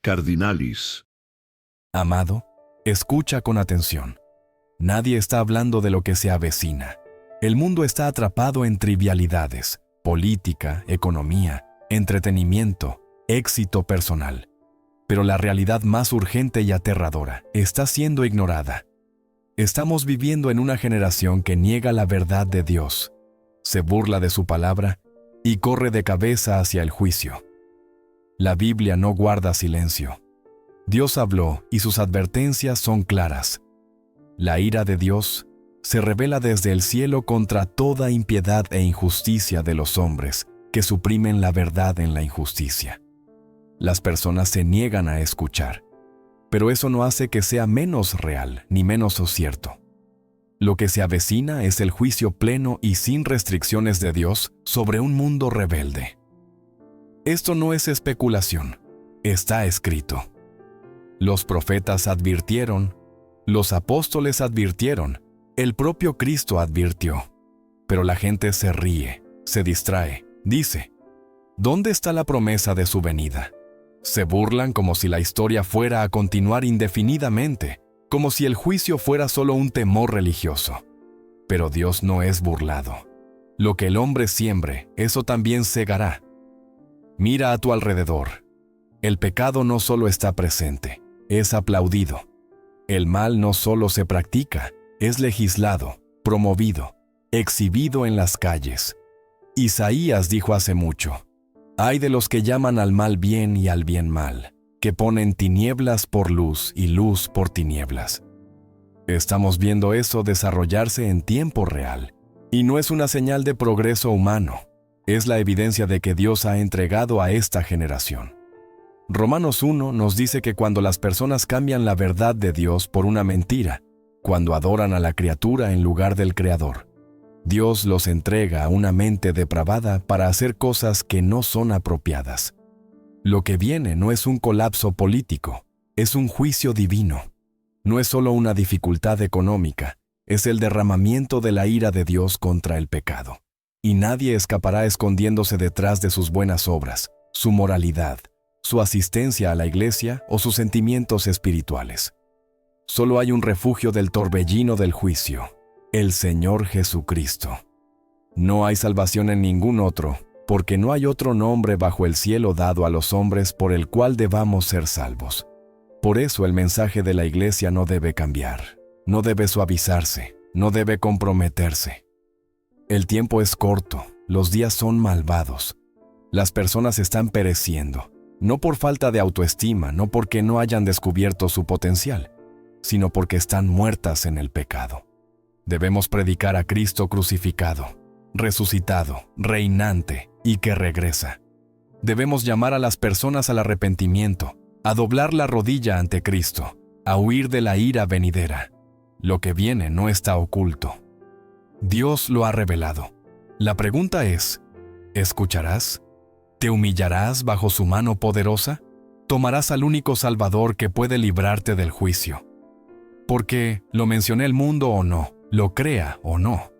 Cardinalis. Amado, escucha con atención. Nadie está hablando de lo que se avecina. El mundo está atrapado en trivialidades, política, economía, entretenimiento, éxito personal. Pero la realidad más urgente y aterradora está siendo ignorada. Estamos viviendo en una generación que niega la verdad de Dios, se burla de su palabra y corre de cabeza hacia el juicio. La Biblia no guarda silencio. Dios habló y sus advertencias son claras. La ira de Dios se revela desde el cielo contra toda impiedad e injusticia de los hombres que suprimen la verdad en la injusticia. Las personas se niegan a escuchar, pero eso no hace que sea menos real ni menos cierto. Lo que se avecina es el juicio pleno y sin restricciones de Dios sobre un mundo rebelde. Esto no es especulación, está escrito. Los profetas advirtieron, los apóstoles advirtieron, el propio Cristo advirtió. Pero la gente se ríe, se distrae, dice, ¿dónde está la promesa de su venida? Se burlan como si la historia fuera a continuar indefinidamente, como si el juicio fuera solo un temor religioso. Pero Dios no es burlado. Lo que el hombre siembre, eso también segará. Mira a tu alrededor. El pecado no solo está presente, es aplaudido. El mal no solo se practica, es legislado, promovido, exhibido en las calles. Isaías dijo hace mucho, «Ay de los que llaman al mal bien y al bien mal, que ponen tinieblas por luz y luz por tinieblas». Estamos viendo eso desarrollarse en tiempo real, y no es una señal de progreso humano, es la evidencia de que Dios ha entregado a esta generación. Romanos 1 nos dice que cuando las personas cambian la verdad de Dios por una mentira, cuando adoran a la criatura en lugar del Creador, Dios los entrega a una mente depravada para hacer cosas que no son apropiadas. Lo que viene no es un colapso político, es un juicio divino. No es solo una dificultad económica, es el derramamiento de la ira de Dios contra el pecado. Y nadie escapará escondiéndose detrás de sus buenas obras, su moralidad, su asistencia a la iglesia o sus sentimientos espirituales. Solo hay un refugio del torbellino del juicio, el Señor Jesucristo. No hay salvación en ningún otro, porque no hay otro nombre bajo el cielo dado a los hombres por el cual debamos ser salvos. Por eso el mensaje de la iglesia no debe cambiar, no debe suavizarse, no debe comprometerse. El tiempo es corto, los días son malvados. Las personas están pereciendo, no por falta de autoestima, no porque no hayan descubierto su potencial, sino porque están muertas en el pecado. Debemos predicar a Cristo crucificado, resucitado, reinante y que regresa. Debemos llamar a las personas al arrepentimiento, a doblar la rodilla ante Cristo, a huir de la ira venidera. Lo que viene no está oculto. Dios lo ha revelado. La pregunta es, ¿escucharás? ¿Te humillarás bajo su mano poderosa? ¿Tomarás al único Salvador que puede librarte del juicio? Porque, lo mencioné el mundo o no, lo crea o no,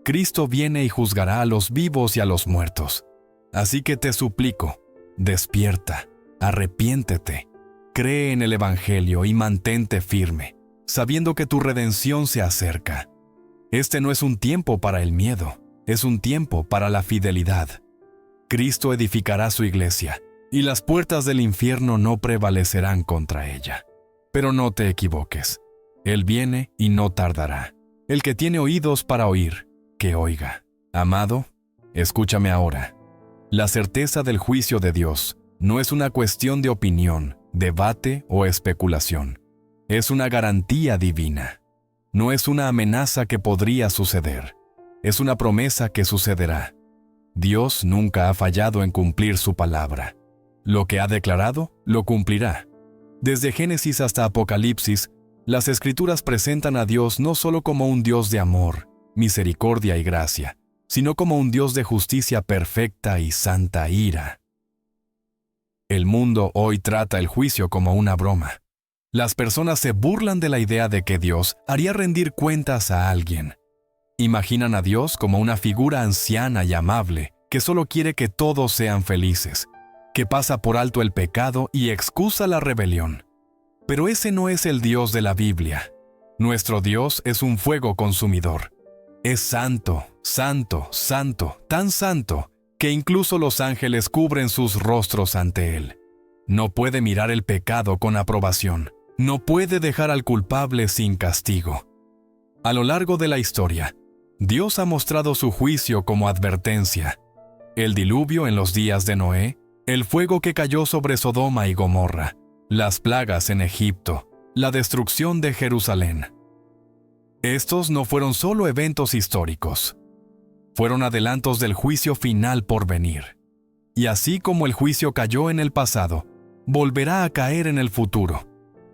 Cristo viene y juzgará a los vivos y a los muertos. Así que te suplico, despierta, arrepiéntete, cree en el Evangelio y mantente firme, sabiendo que tu redención se acerca. Este no es un tiempo para el miedo, es un tiempo para la fidelidad. Cristo edificará su iglesia, y las puertas del infierno no prevalecerán contra ella. Pero no te equivoques, Él viene y no tardará. El que tiene oídos para oír, que oiga. Amado, escúchame ahora. La certeza del juicio de Dios no es una cuestión de opinión, debate o especulación. Es una garantía divina. No es una amenaza que podría suceder. Es una promesa que sucederá. Dios nunca ha fallado en cumplir su palabra. Lo que ha declarado, lo cumplirá. Desde Génesis hasta Apocalipsis, las Escrituras presentan a Dios no solo como un Dios de amor, misericordia y gracia, sino como un Dios de justicia perfecta y santa ira. El mundo hoy trata el juicio como una broma. Las personas se burlan de la idea de que Dios haría rendir cuentas a alguien. Imaginan a Dios como una figura anciana y amable que solo quiere que todos sean felices, que pasa por alto el pecado y excusa la rebelión. Pero ese no es el Dios de la Biblia. Nuestro Dios es un fuego consumidor. Es santo, santo, santo, tan santo, que incluso los ángeles cubren sus rostros ante Él. No puede mirar el pecado con aprobación. No puede dejar al culpable sin castigo. A lo largo de la historia, Dios ha mostrado su juicio como advertencia. El diluvio en los días de Noé, el fuego que cayó sobre Sodoma y Gomorra, las plagas en Egipto, la destrucción de Jerusalén. Estos no fueron solo eventos históricos. Fueron adelantos del juicio final por venir. Y así como el juicio cayó en el pasado, volverá a caer en el futuro,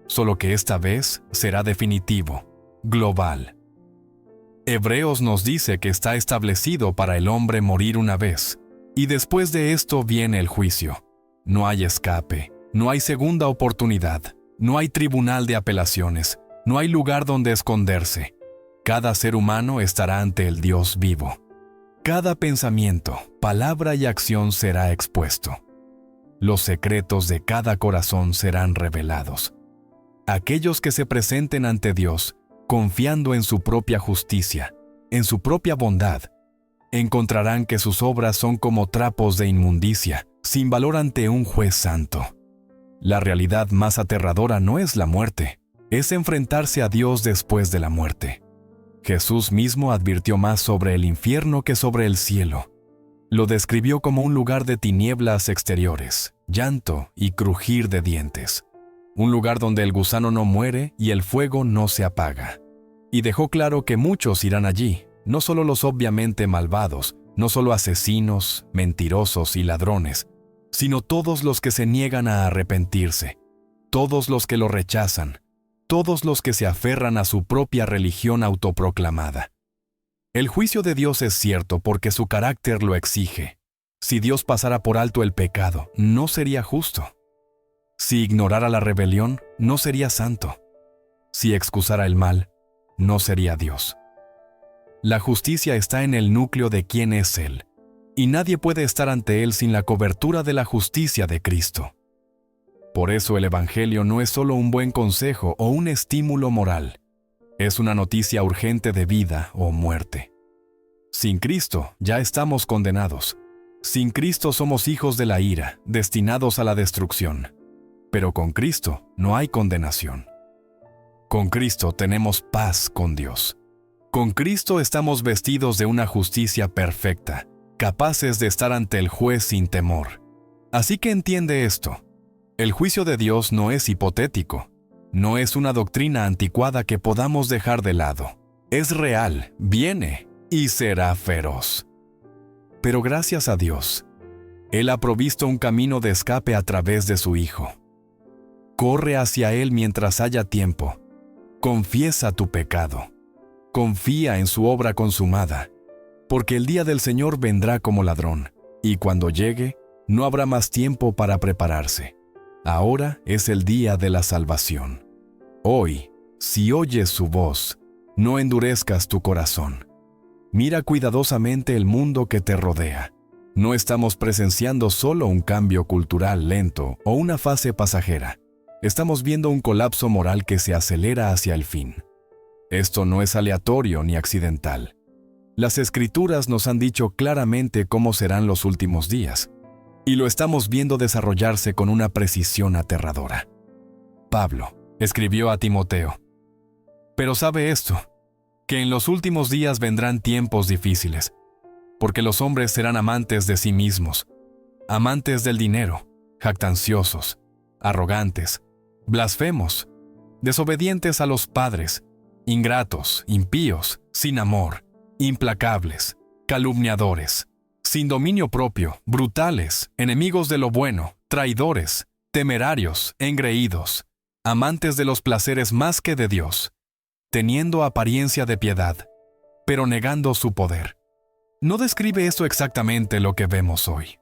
solo que esta vez será definitivo, global. Hebreos nos dice que está establecido para el hombre morir una vez, y después de esto viene el juicio. No hay escape, no hay segunda oportunidad, no hay tribunal de apelaciones, no hay lugar donde esconderse. Cada ser humano estará ante el Dios vivo. Cada pensamiento, palabra y acción será expuesto. Los secretos de cada corazón serán revelados. Aquellos que se presenten ante Dios, confiando en su propia justicia, en su propia bondad, encontrarán que sus obras son como trapos de inmundicia, sin valor ante un juez santo. La realidad más aterradora no es la muerte, es enfrentarse a Dios después de la muerte. Jesús mismo advirtió más sobre el infierno que sobre el cielo. Lo describió como un lugar de tinieblas exteriores, llanto y crujir de dientes. Un lugar donde el gusano no muere y el fuego no se apaga. Y dejó claro que muchos irán allí, no solo los obviamente malvados, no solo asesinos, mentirosos y ladrones, sino todos los que se niegan a arrepentirse, todos los que lo rechazan, todos los que se aferran a su propia religión autoproclamada. El juicio de Dios es cierto porque su carácter lo exige. Si Dios pasara por alto el pecado, no sería justo. Si ignorara la rebelión, no sería santo. Si excusara el mal, no sería Dios. La justicia está en el núcleo de quién es Él, y nadie puede estar ante Él sin la cobertura de la justicia de Cristo. Por eso el Evangelio no es solo un buen consejo o un estímulo moral. Es una noticia urgente de vida o muerte. Sin Cristo ya estamos condenados. Sin Cristo somos hijos de la ira, destinados a la destrucción. Pero con Cristo no hay condenación. Con Cristo tenemos paz con Dios. Con Cristo estamos vestidos de una justicia perfecta, capaces de estar ante el juez sin temor. Así que entiende esto. El juicio de Dios no es hipotético. No es una doctrina anticuada que podamos dejar de lado. Es real, viene y será feroz. Pero gracias a Dios, Él ha provisto un camino de escape a través de su Hijo. Corre hacia Él mientras haya tiempo. Confiesa tu pecado. Confía en su obra consumada, porque el día del Señor vendrá como ladrón, y cuando llegue, no habrá más tiempo para prepararse. Ahora es el día de la salvación. Hoy, si oyes su voz, no endurezcas tu corazón. Mira cuidadosamente el mundo que te rodea. No estamos presenciando solo un cambio cultural lento o una fase pasajera. Estamos viendo un colapso moral que se acelera hacia el fin. Esto no es aleatorio ni accidental. Las Escrituras nos han dicho claramente cómo serán los últimos días, y lo estamos viendo desarrollarse con una precisión aterradora. Pablo escribió a Timoteo: «Pero sabe esto, que en los últimos días vendrán tiempos difíciles, porque los hombres serán amantes de sí mismos, amantes del dinero, jactanciosos, arrogantes, blasfemos, desobedientes a los padres, ingratos, impíos, sin amor, implacables, calumniadores, sin dominio propio, brutales, enemigos de lo bueno, traidores, temerarios, engreídos, amantes de los placeres más que de Dios, teniendo apariencia de piedad, pero negando su poder». No describe esto exactamente lo que vemos hoy.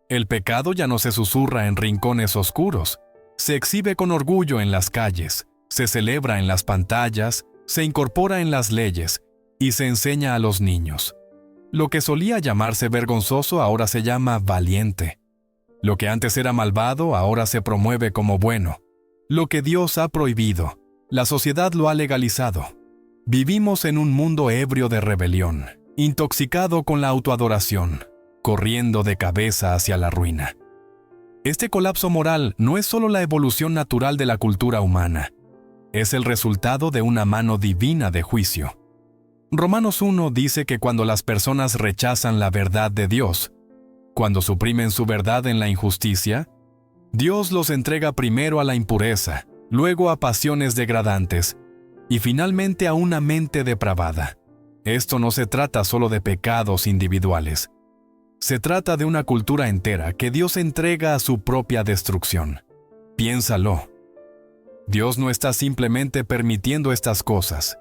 El pecado ya no se susurra en rincones oscuros, se exhibe con orgullo en las calles, se celebra en las pantallas, se incorpora en las leyes y se enseña a los niños. Lo que solía llamarse vergonzoso ahora se llama valiente. Lo que antes era malvado ahora se promueve como bueno. Lo que Dios ha prohibido, la sociedad lo ha legalizado. Vivimos en un mundo ebrio de rebelión, intoxicado con la autoadoración, corriendo de cabeza hacia la ruina. Este colapso moral no es solo la evolución natural de la cultura humana, es el resultado de una mano divina de juicio. Romanos 1 dice que cuando las personas rechazan la verdad de Dios, cuando suprimen su verdad en la injusticia, Dios los entrega primero a la impureza, luego a pasiones degradantes y finalmente a una mente depravada. Esto no se trata solo de pecados individuales. Se trata de una cultura entera que Dios entrega a su propia destrucción. Piénsalo. Dios no está simplemente permitiendo estas cosas.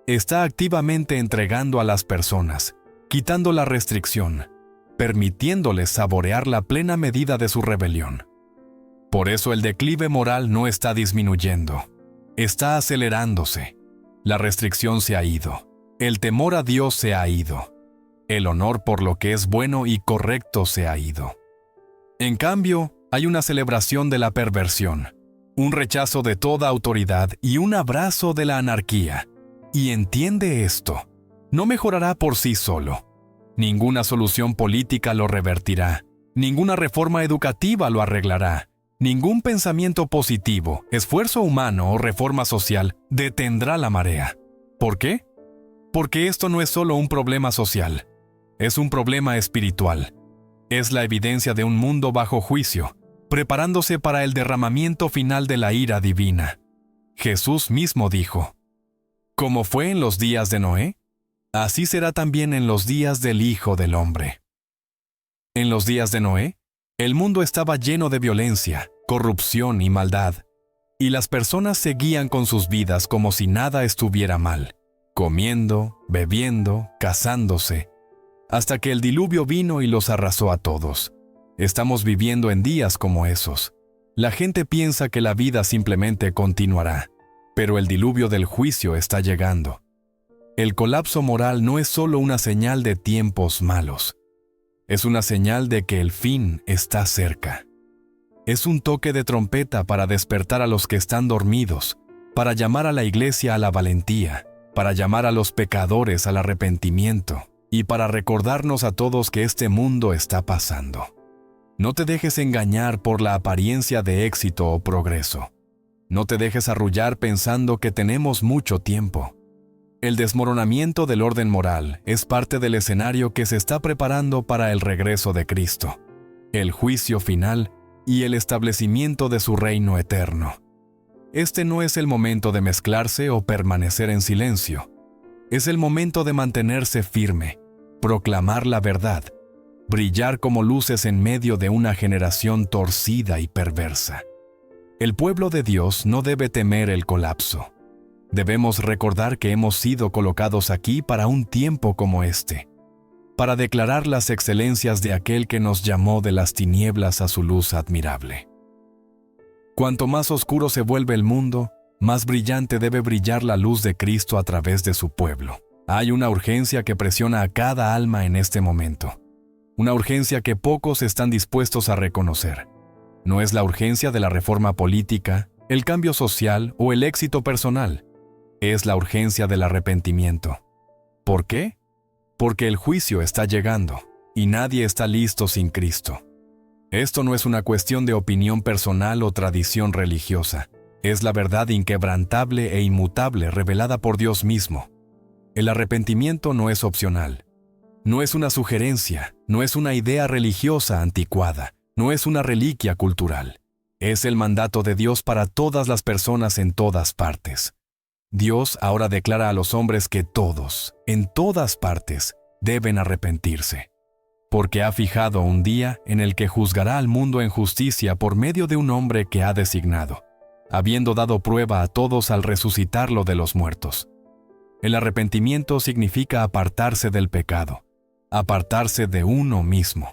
Está activamente entregando a las personas, quitando la restricción, permitiéndoles saborear la plena medida de su rebelión. Por eso el declive moral no está disminuyendo, está acelerándose. La restricción se ha ido, el temor a Dios se ha ido, el honor por lo que es bueno y correcto se ha ido. En cambio, hay una celebración de la perversión, un rechazo de toda autoridad y un abrazo de la anarquía. Y entiende esto, no mejorará por sí solo. Ninguna solución política lo revertirá, ninguna reforma educativa lo arreglará, ningún pensamiento positivo, esfuerzo humano o reforma social detendrá la marea. ¿Por qué? Porque esto no es solo un problema social, es un problema espiritual. Es la evidencia de un mundo bajo juicio, preparándose para el derramamiento final de la ira divina. Jesús mismo dijo: como fue en los días de Noé, así será también en los días del Hijo del Hombre. En los días de Noé, el mundo estaba lleno de violencia, corrupción y maldad, y las personas seguían con sus vidas como si nada estuviera mal, comiendo, bebiendo, casándose, hasta que el diluvio vino y los arrasó a todos. Estamos viviendo en días como esos. La gente piensa que la vida simplemente continuará, pero el diluvio del juicio está llegando. El colapso moral no es solo una señal de tiempos malos, es una señal de que el fin está cerca. Es un toque de trompeta para despertar a los que están dormidos, para llamar a la iglesia a la valentía, para llamar a los pecadores al arrepentimiento y para recordarnos a todos que este mundo está pasando. No te dejes engañar por la apariencia de éxito o progreso. No te dejes arrullar pensando que tenemos mucho tiempo. El desmoronamiento del orden moral es parte del escenario que se está preparando para el regreso de Cristo, el juicio final y el establecimiento de su reino eterno. Este no es el momento de mezclarse o permanecer en silencio. Es el momento de mantenerse firme, proclamar la verdad, brillar como luces en medio de una generación torcida y perversa. El pueblo de Dios no debe temer el colapso. Debemos recordar que hemos sido colocados aquí para un tiempo como este, para declarar las excelencias de aquel que nos llamó de las tinieblas a su luz admirable. Cuanto más oscuro se vuelve el mundo, más brillante debe brillar la luz de Cristo a través de su pueblo. Hay una urgencia que presiona a cada alma en este momento. Una urgencia que pocos están dispuestos a reconocer. No es la urgencia de la reforma política, el cambio social o el éxito personal. Es la urgencia del arrepentimiento. ¿Por qué? Porque el juicio está llegando y nadie está listo sin Cristo. Esto no es una cuestión de opinión personal o tradición religiosa. Es la verdad inquebrantable e inmutable revelada por Dios mismo. El arrepentimiento no es opcional. No es una sugerencia, no es una idea religiosa anticuada, no es una reliquia cultural. Es el mandato de Dios para todas las personas en todas partes. Dios ahora declara a los hombres que todos, en todas partes, deben arrepentirse, porque ha fijado un día en el que juzgará al mundo en justicia por medio de un hombre que ha designado, habiendo dado prueba a todos al resucitarlo de los muertos. El arrepentimiento significa apartarse del pecado, apartarse de uno mismo,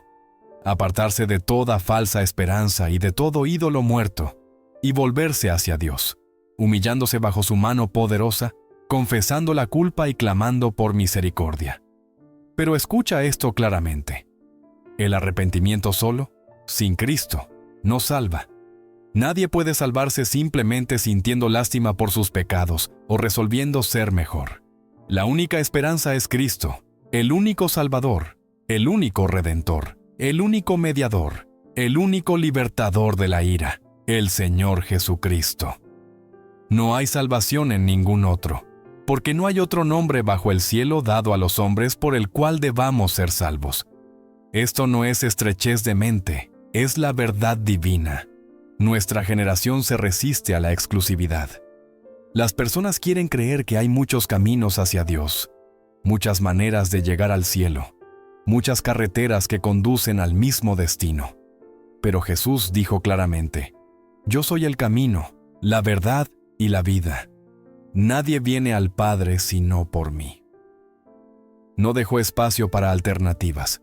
apartarse de toda falsa esperanza y de todo ídolo muerto, y volverse hacia Dios, humillándose bajo su mano poderosa, confesando la culpa y clamando por misericordia. Pero escucha esto claramente. El arrepentimiento solo sin Cristo, no salva. Nadie puede salvarse simplemente sintiendo lástima por sus pecados o resolviendo ser mejor. La única esperanza es Cristo, el único Salvador, el único Redentor, el único Mediador, el único Libertador de la ira, el Señor Jesucristo. No hay salvación en ningún otro, porque no hay otro nombre bajo el cielo dado a los hombres por el cual debamos ser salvos. Esto no es estrechez de mente, es la verdad divina. Nuestra generación se resiste a la exclusividad. Las personas quieren creer que hay muchos caminos hacia Dios, muchas maneras de llegar al cielo, muchas carreteras que conducen al mismo destino. Pero Jesús dijo claramente: Yo soy el camino, la verdad y la vida. Nadie viene al Padre sino por mí. No dejó espacio para alternativas.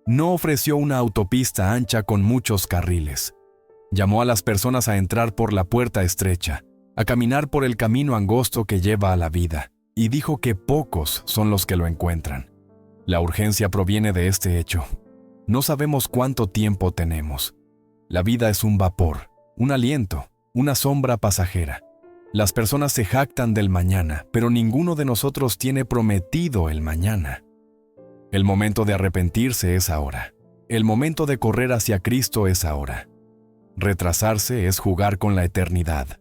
No ofreció una autopista ancha con muchos carriles. Llamó a las personas a entrar por la puerta estrecha, a caminar por el camino angosto que lleva a la vida, y dijo que pocos son los que lo encuentran. La urgencia proviene de este hecho. No sabemos cuánto tiempo tenemos. La vida es un vapor, un aliento, una sombra pasajera. Las personas se jactan del mañana, pero ninguno de nosotros tiene prometido el mañana. El momento de arrepentirse es ahora. El momento de correr hacia Cristo es ahora. Retrasarse es jugar con la eternidad.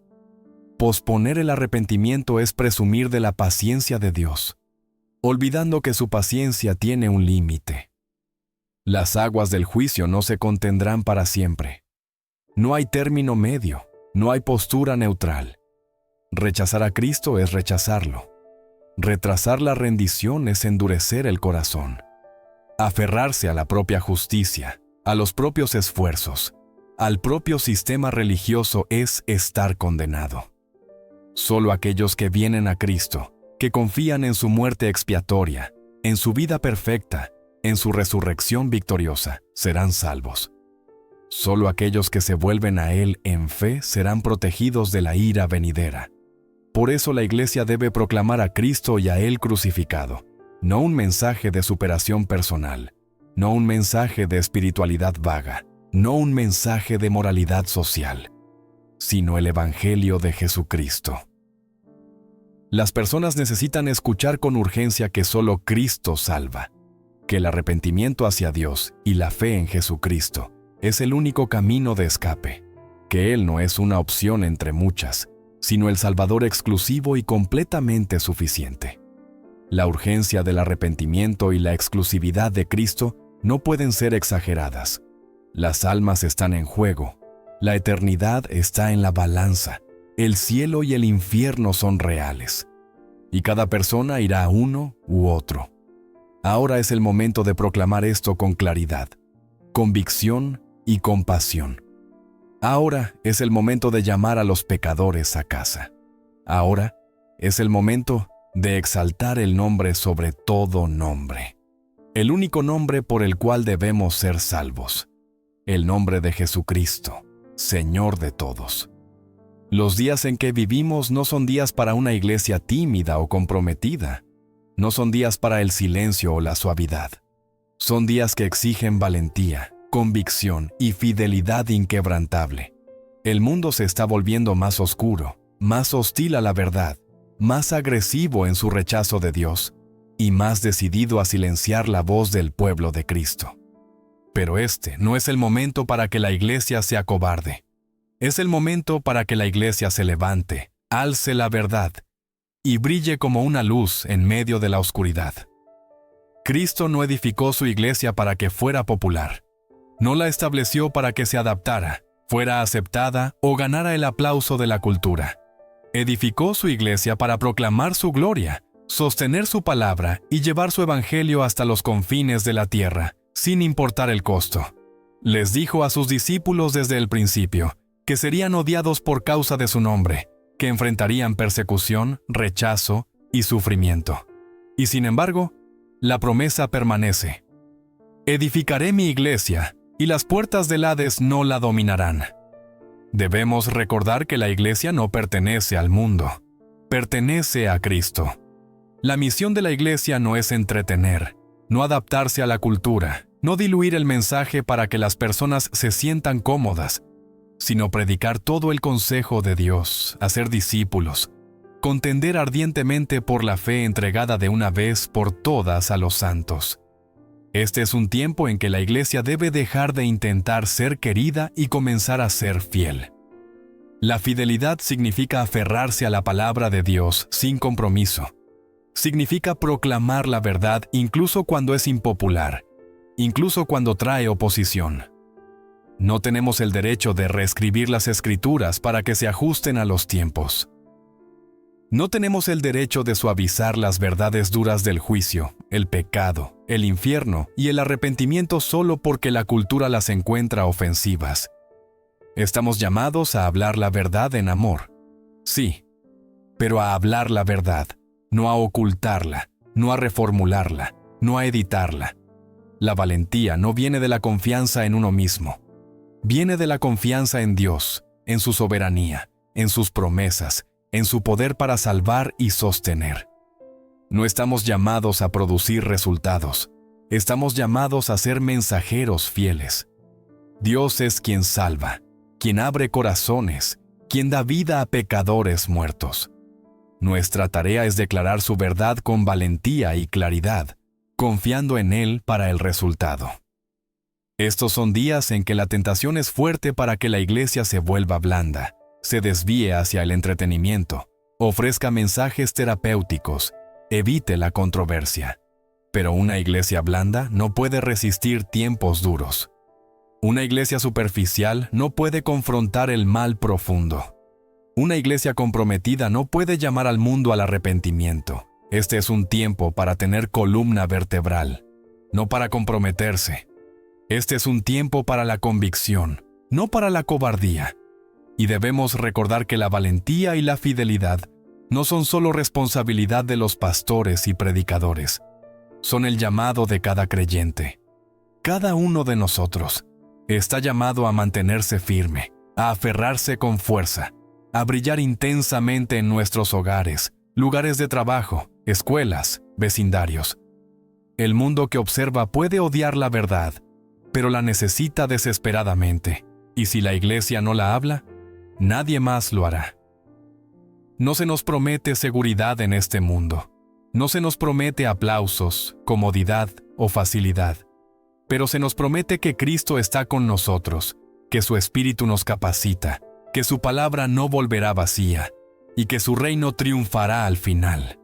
Posponer el arrepentimiento es presumir de la paciencia de Dios, olvidando que su paciencia tiene un límite. Las aguas del juicio no se contendrán para siempre. No hay término medio, no hay postura neutral. Rechazar a Cristo es rechazarlo. Retrasar la rendición es endurecer el corazón. Aferrarse a la propia justicia, a los propios esfuerzos, al propio sistema religioso es estar condenado. Solo aquellos que vienen a Cristo, que confían en su muerte expiatoria, en su vida perfecta, en su resurrección victoriosa, serán salvos. Solo aquellos que se vuelven a Él en fe serán protegidos de la ira venidera. Por eso la Iglesia debe proclamar a Cristo y a Él crucificado, no un mensaje de superación personal, no un mensaje de espiritualidad vaga, no un mensaje de moralidad social, sino el Evangelio de Jesucristo. Las personas necesitan escuchar con urgencia que solo Cristo salva, que el arrepentimiento hacia Dios y la fe en Jesucristo es el único camino de escape, que Él no es una opción entre muchas, sino el Salvador exclusivo y completamente suficiente. La urgencia del arrepentimiento y la exclusividad de Cristo no pueden ser exageradas. Las almas están en juego, la eternidad está en la balanza, el cielo y el infierno son reales, y cada persona irá a uno u otro. Ahora es el momento de proclamar esto con claridad, convicción y compasión. Ahora es el momento de llamar a los pecadores a casa. Ahora es el momento de exaltar el nombre sobre todo nombre. El único nombre por el cual debemos ser salvos. El nombre de Jesucristo, Señor de todos. Los días en que vivimos no son días para una iglesia tímida o comprometida. No son días para el silencio o la suavidad. Son días que exigen valentía, convicción y fidelidad inquebrantable. El mundo se está volviendo más oscuro, más hostil a la verdad, más agresivo en su rechazo de Dios y más decidido a silenciar la voz del pueblo de Cristo. Pero este no es el momento para que la iglesia sea cobarde. Es el momento para que la iglesia se levante, alce la verdad y brille como una luz en medio de la oscuridad. Cristo no edificó su iglesia para que fuera popular. No la estableció para que se adaptara, fuera aceptada o ganara el aplauso de la cultura. Edificó su iglesia para proclamar su gloria, sostener su palabra y llevar su evangelio hasta los confines de la tierra, sin importar el costo. Les dijo a sus discípulos desde el principio que serían odiados por causa de su nombre, que enfrentarían persecución, rechazo y sufrimiento. Y sin embargo, la promesa permanece. Edificaré mi iglesia, y las puertas del Hades no la dominarán. Debemos recordar que la iglesia no pertenece al mundo, pertenece a Cristo. La misión de la iglesia no es entretener, no adaptarse a la cultura, No diluir el mensaje para que las personas se sientan cómodas, sino predicar todo el consejo de Dios, hacer discípulos, contender ardientemente por la fe entregada de una vez por todas a los santos. Este es un tiempo en que la Iglesia debe dejar de intentar ser querida y comenzar a ser fiel. La fidelidad significa aferrarse a la palabra de Dios sin compromiso. Significa proclamar la verdad incluso cuando es impopular, incluso cuando trae oposición. No tenemos el derecho de reescribir las Escrituras para que se ajusten a los tiempos. No tenemos el derecho de suavizar las verdades duras del juicio, el pecado, el infierno y el arrepentimiento solo porque la cultura las encuentra ofensivas. Estamos llamados a hablar la verdad en amor. Sí, pero a hablar la verdad, no a ocultarla, no a reformularla, no a editarla. La valentía no viene de la confianza en uno mismo. Viene de la confianza en Dios, en su soberanía, en sus promesas, en su poder para salvar y sostener. No estamos llamados a producir resultados. Estamos llamados a ser mensajeros fieles. Dios es quien salva, quien abre corazones, quien da vida a pecadores muertos. Nuestra tarea es declarar su verdad con valentía y claridad, confiando en Él para el resultado. Estos son días en que la tentación es fuerte para que la Iglesia se vuelva blanda, se desvíe hacia el entretenimiento, ofrezca mensajes terapéuticos, evite la controversia. Pero una Iglesia blanda no puede resistir tiempos duros. Una Iglesia superficial no puede confrontar el mal profundo. Una Iglesia comprometida no puede llamar al mundo al arrepentimiento. Este es un tiempo para tener columna vertebral, no para comprometerse. Este es un tiempo para la convicción, no para la cobardía. Y debemos recordar que la valentía y la fidelidad no son solo responsabilidad de los pastores y predicadores. Son el llamado de cada creyente. Cada uno de nosotros está llamado a mantenerse firme, a aferrarse con fuerza, a brillar intensamente en nuestros hogares, lugares de trabajo, escuelas, vecindarios. El mundo que observa puede odiar la verdad, pero la necesita desesperadamente, y si la Iglesia no la habla, nadie más lo hará. No se nos promete seguridad en este mundo. No se nos promete aplausos, comodidad o facilidad. Pero se nos promete que Cristo está con nosotros, que su Espíritu nos capacita, que su palabra no volverá vacía y que su reino triunfará al final.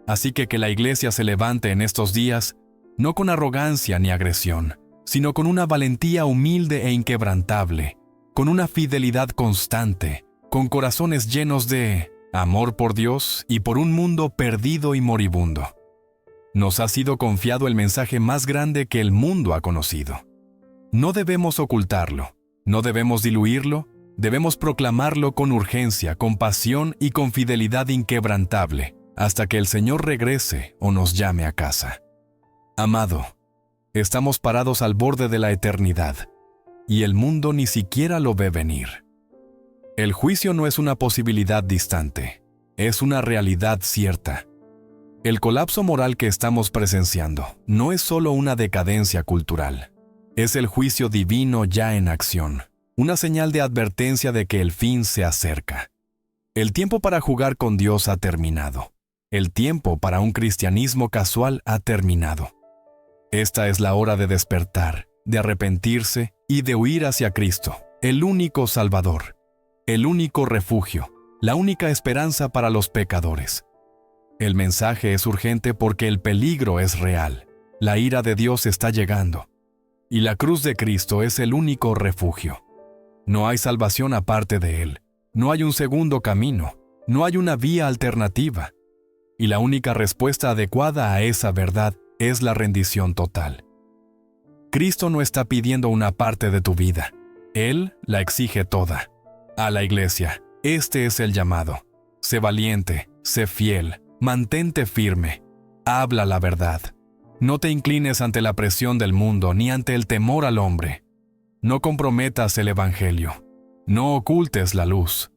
Así que la Iglesia se levante en estos días, no con arrogancia ni agresión, sino con una valentía humilde e inquebrantable, con una fidelidad constante, con corazones llenos de amor por Dios y por un mundo perdido y moribundo. Nos ha sido confiado el mensaje más grande que el mundo ha conocido. No debemos ocultarlo, no debemos diluirlo, debemos proclamarlo con urgencia, con pasión y con fidelidad inquebrantable, hasta que el Señor regrese o nos llame a casa. Amado, estamos parados al borde de la eternidad, y el mundo ni siquiera lo ve venir. El juicio no es una posibilidad distante, es una realidad cierta. El colapso moral que estamos presenciando no es solo una decadencia cultural, es el juicio divino ya en acción, una señal de advertencia de que el fin se acerca. El tiempo para jugar con Dios ha terminado. El tiempo para un cristianismo casual ha terminado. Esta es la hora de despertar, de arrepentirse y de huir hacia Cristo, el único Salvador, el único refugio, la única esperanza para los pecadores. El mensaje es urgente porque el peligro es real. La ira de Dios está llegando. Y la cruz de Cristo es el único refugio. No hay salvación aparte de Él. No hay un segundo camino. No hay una vía alternativa. Y la única respuesta adecuada a esa verdad es la rendición total. Cristo no está pidiendo una parte de tu vida. Él la exige toda. A la Iglesia, este es el llamado. Sé valiente, sé fiel, mantente firme, habla la verdad. No te inclines ante la presión del mundo ni ante el temor al hombre. No comprometas el Evangelio. No ocultes la luz.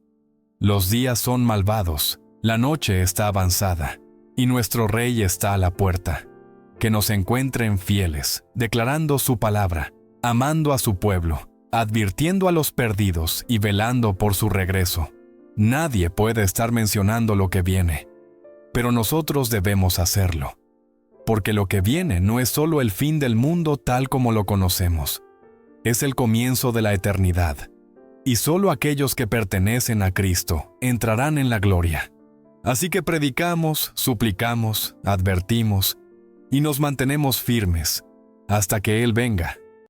Los días son malvados, la noche está avanzada, y nuestro Rey está a la puerta. que nos encuentren fieles, declarando su palabra, amando a su pueblo, advirtiendo a los perdidos y velando por su regreso. Nadie puede estar mencionando lo que viene, pero nosotros debemos hacerlo, porque lo que viene no es solo el fin del mundo tal como lo conocemos, es el comienzo de la eternidad, y solo aquellos que pertenecen a Cristo entrarán en la gloria. Así que predicamos, suplicamos, advertimos, y nos mantenemos firmes hasta que Él venga.